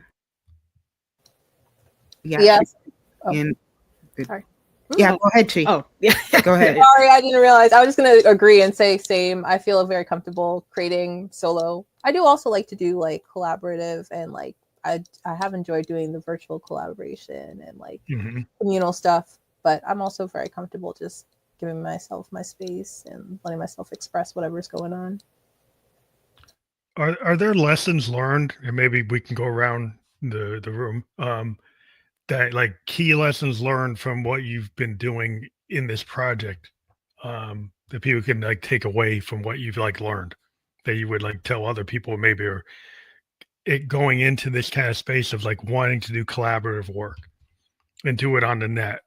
Yes. Sorry. Yeah, go ahead, Chi. Oh, yeah. Go ahead. Sorry, I didn't realize. I was just going to agree and say same. I feel very comfortable creating solo. I do also like to do like collaborative, and like I have enjoyed doing the virtual collaboration and like communal stuff, but I'm also very comfortable just giving myself my space and letting myself express whatever's going on. Are there lessons learned, and maybe we can go around the room, that like key lessons learned from what you've been doing in this project, that people can like take away from what you've like learned, that you would like tell other people maybe, or going into this kind of space of like wanting to do collaborative work and do it on the net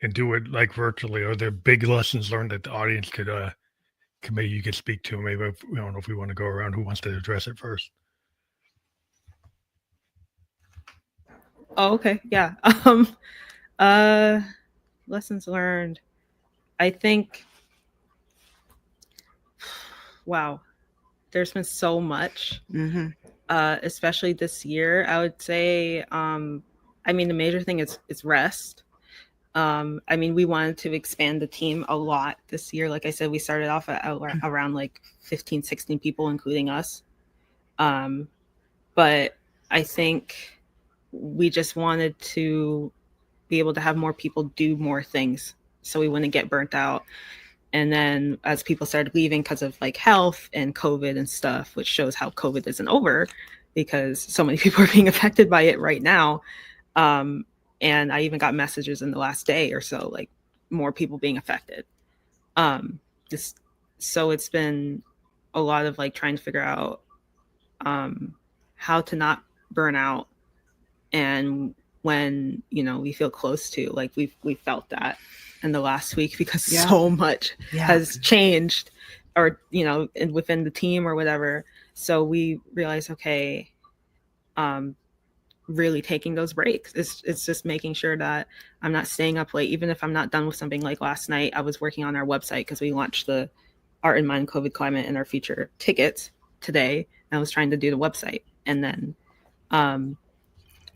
and do it like virtually? Are there big lessons learned that the audience could maybe you could speak to? Maybe I don't know if we want to go around. Who wants to address it first? Oh, okay. Yeah. Lessons learned. I think, wow, there's been so much, especially this year. I would say, I mean, the major thing is rest. I mean, we wanted to expand the team a lot this year. Like I said, we started off at around like 15, 16 people, including us. But I think we just wanted to be able to have more people do more things so we wouldn't get burnt out. And then as people started leaving because of like health and COVID and stuff, which shows how COVID isn't over because so many people are being affected by it right now. And I even got messages in the last day or so, like more people being affected. So it's been a lot of like trying to figure out how to not burn out. And when, you know, we feel close to, like we felt that in the last week because so much has changed, or, you know, within the team or whatever. So we realized, okay, really taking those breaks. It's just making sure that I'm not staying up late, even if I'm not done with something. Like last night, I was working on our website because we launched the Art in Mind, COVID Climate, and our future tickets today. And I was trying to do the website, and then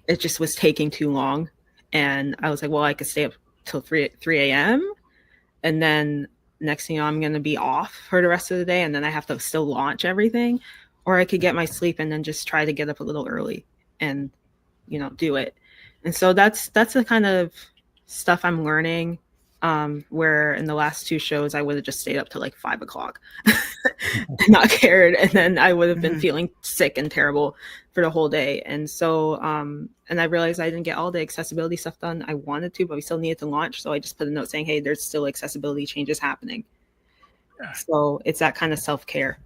it just was taking too long. And I was like, well, I could stay up till 3 a.m. And then next thing you know, I'm going to be off for the rest of the day. And then I have to still launch everything. Or I could get my sleep and then just try to get up a little early and, you know, do it. And so that's the kind of stuff I'm learning, where in the last 2 shows, I would have just stayed up till like 5 o'clock and not cared. And then I would have been feeling sick and terrible for the whole day. And so, and I realized I didn't get all the accessibility stuff done I wanted to, but we still needed to launch. So I just put a note saying, hey, there's still accessibility changes happening. So it's that kind of self-care.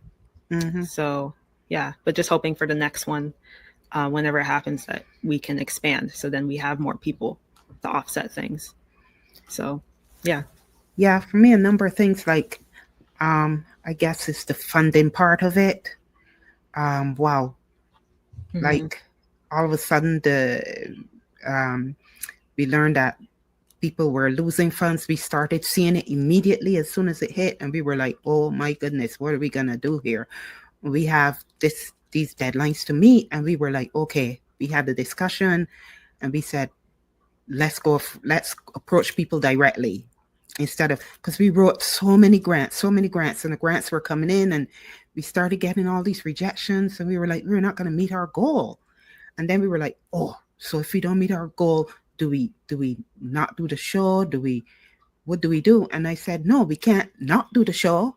So yeah, but just hoping for the next one, whenever it happens, that we can expand. So then we have more people to offset things. So yeah, for me, a number of things, like I guess it's the funding part of it. Like all of a sudden we learned that people were losing funds. We started seeing it immediately as soon as it hit, and we were like, oh my goodness, what are we gonna do here? We have these deadlines to meet. And we were like, okay, we had the discussion and we said, let's approach people directly, instead of, because we wrote so many grants, and the grants were coming in, and we started getting all these rejections, and we were like, we're not going to meet our goal. And then we were like, oh, so if we don't meet our goal, do we not do the show? What do we do? And I said, no, we can't not do the show,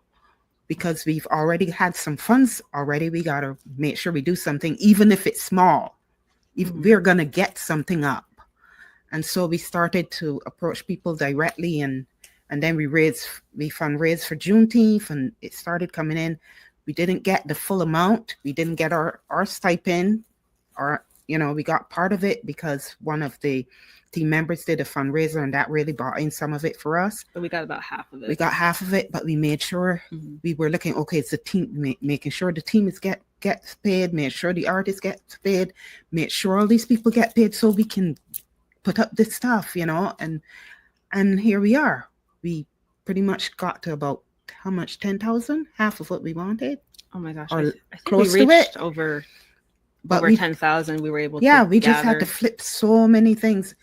because we've already had some funds already. We got to make sure we do something, even if it's small. If we're going to get something up. And so we started to approach people directly, and then we fundraised for Juneteenth, and it started coming in. We didn't get the full amount. We didn't get our stipend, or, you know, we got part of it because one of the team members did a fundraiser, and that really brought in some of it for us. But we got about half of it. We got half of it, but we made sure we were looking, okay, it's the team, making sure the team gets paid, make sure the artist gets paid, make sure all these people get paid so we can put up this stuff, you know, and here we are. We pretty much got to about how much? 10,000, half of what we wanted. Oh my gosh, or I think close we reached to it. over 10,000. We were able to we just had to flip so many things.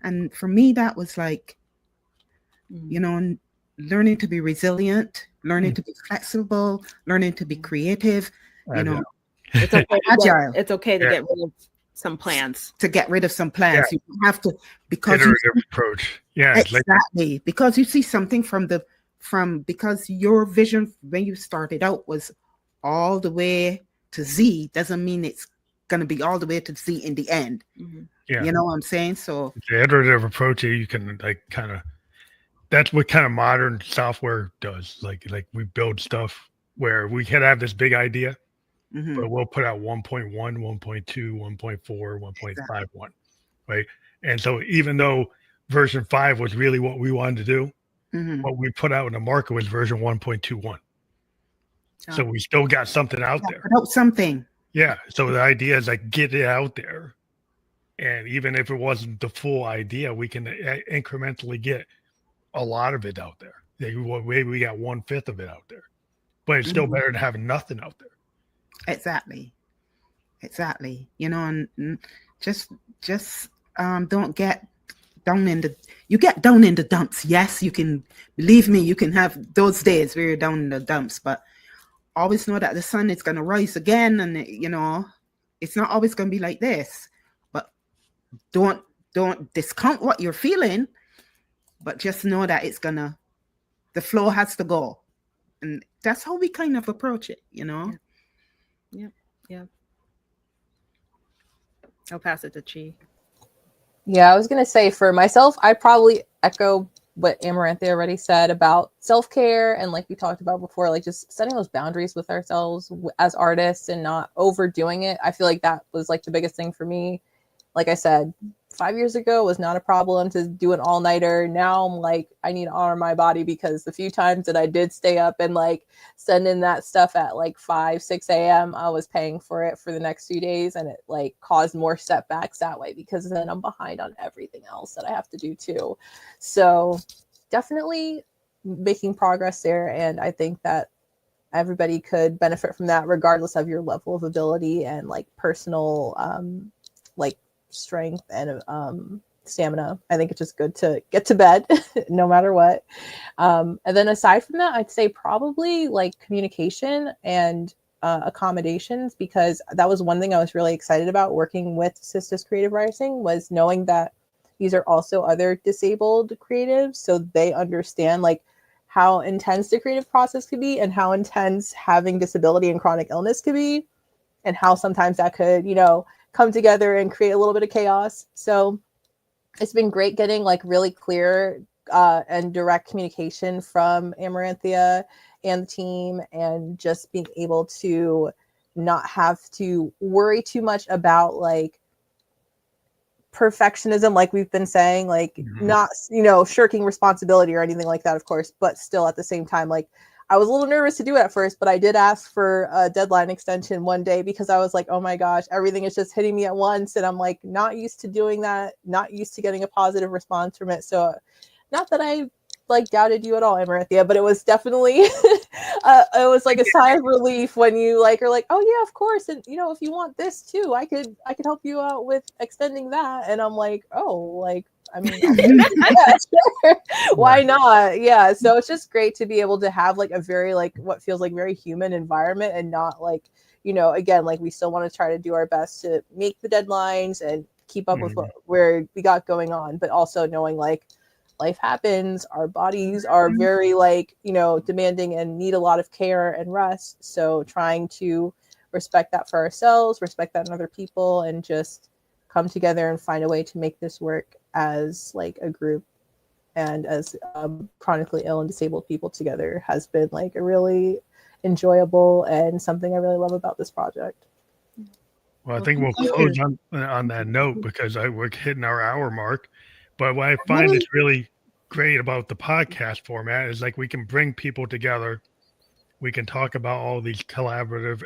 And for me, that was like, you know, learning to be resilient, learning to be flexible, learning to be creative, you know. It's okay. Agile. It's okay to get rid of some plans. You have to, because iterative approach. Yeah, exactly. Because you see something because your vision when you started out was all the way to Z, doesn't mean it's going to be all the way to Z in the end. Yeah, you know what I'm saying? So the iterative approach, you can like kind of, that's what kind of modern software does. Like we build stuff where we can have this big idea, but we'll put out 1.1, 1.2, 1.4, 1.51, right? And so even though version 5 was really what we wanted to do, what we put out in the market was version 1.21. So we still got something out there. Put out something. Yeah. So the idea is like, get it out there. And even if it wasn't the full idea, we can incrementally get a lot of it out there. Maybe we got 1/5 of it out there, but it's still better than having nothing out there. Exactly. You know, and just don't get down in the dumps. Yes, you can, believe me, you can have those days where you're down in the dumps, but always know that the sun is going to rise again. And, you know, it's not always going to be like this, but don't discount what you're feeling, but just know that the flow has to go. And that's how we kind of approach it, you know? Yeah. I'll pass it to Chi. Yeah, I was going to say for myself, I probably echo what Amaranthia already said about self-care. And like we talked about before, like just setting those boundaries with ourselves as artists and not overdoing it. I feel like that was like the biggest thing for me. Like I said, 5 years ago was not a problem to do an all-nighter. Now I'm like, I need to honor my body because the few times that I did stay up and like send in that stuff at like 5, 6 a.m., I was paying for it for the next few days. And it like caused more setbacks that way because then I'm behind on everything else that I have to do too. So definitely making progress there. And I think that everybody could benefit from that regardless of your level of ability and like personal like strength and stamina. I think it's just good to get to bed no matter what. And then aside from that, I'd say probably like communication and accommodations, because that was one thing I was really excited about working with Sista Creatives Rising, was knowing that these are also other disabled creatives, so they understand like how intense the creative process could be and how intense having disability and chronic illness could be, and how sometimes that could, you know, come together and create a little bit of chaos. So it's been great getting like really clear and direct communication from Amaranthia and the team, and just being able to not have to worry too much about like perfectionism, like we've been saying, like not, you know, shirking responsibility or anything like that, of course, but still at the same time, like I was a little nervous to do it at first, but I did ask for a deadline extension one day because I was like, oh my gosh, everything is just hitting me at once. And I'm like, not used to doing that, not used to getting a positive response from it. So not that I like doubted you at all, Amaranthia, but it was definitely, it was like a sigh of relief when you like are like, oh yeah, of course. And you know, if you want this too, I could help you out with extending that. And I'm like, oh, like, I mean, yeah, sure. Why not? Yeah. So it's just great to be able to have like a very like what feels like very human environment, and not like, you know, again, like we still want to try to do our best to make the deadlines and keep up with where we got going on, but also knowing like life happens, our bodies are very like, you know, demanding and need a lot of care and rest. So trying to respect that for ourselves, respect that in other people, and just come together and find a way to make this work as like a group and as chronically ill and disabled people together has been like a really enjoyable and something I really love about this project. Well, I think we'll close on that note because we're hitting our hour mark. But what I find is really great about the podcast format is like we can bring people together. We can talk about all these collaborative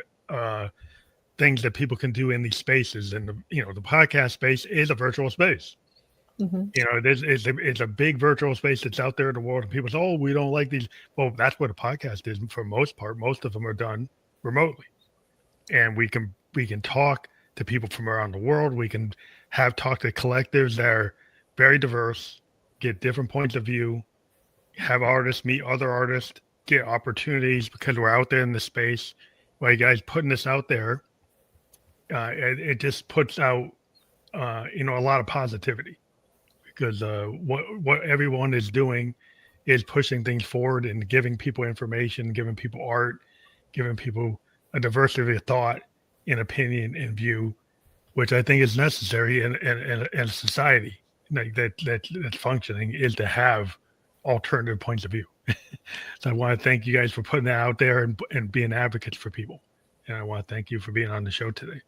things that people can do in these spaces. And, the podcast space is a virtual space. You know, it's a big virtual space that's out there in the world. And people say, oh, we don't like these. Well, that's what a podcast is for the most part. Most of them are done remotely. And we can talk to people from around the world. We can talk to collectives that are very diverse, get different points of view, have artists meet other artists, get opportunities because we're out there in the space. Well, you guys putting this out there, it just puts out, a lot of positivity, because what everyone is doing is pushing things forward and giving people information, giving people art, giving people a diversity of thought and opinion and view, which I think is necessary in a society like that's functioning, is to have alternative points of view. So I want to thank you guys for putting that out there and being advocates for people. And I want to thank you for being on the show today.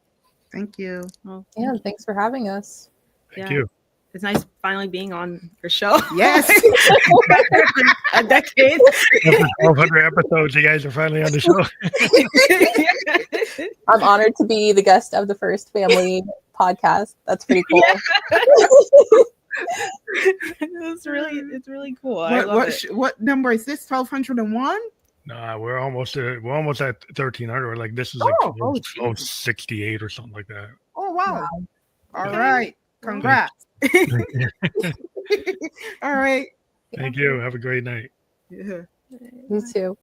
Thank you. Well, Yeah, thanks for having us. Thank you. It's nice finally being on your show. Yes. A decade. After 1,200 episodes, you guys are finally on the show. I'm honored to be the guest of the first family podcast. That's pretty cool. It's really cool. What number is this? 1,201? Nah, we're almost at 1,300. Like this is like 68 or something like that. Oh wow. All right. Congrats. All right. Thank you. Have a great night. Yeah. You too.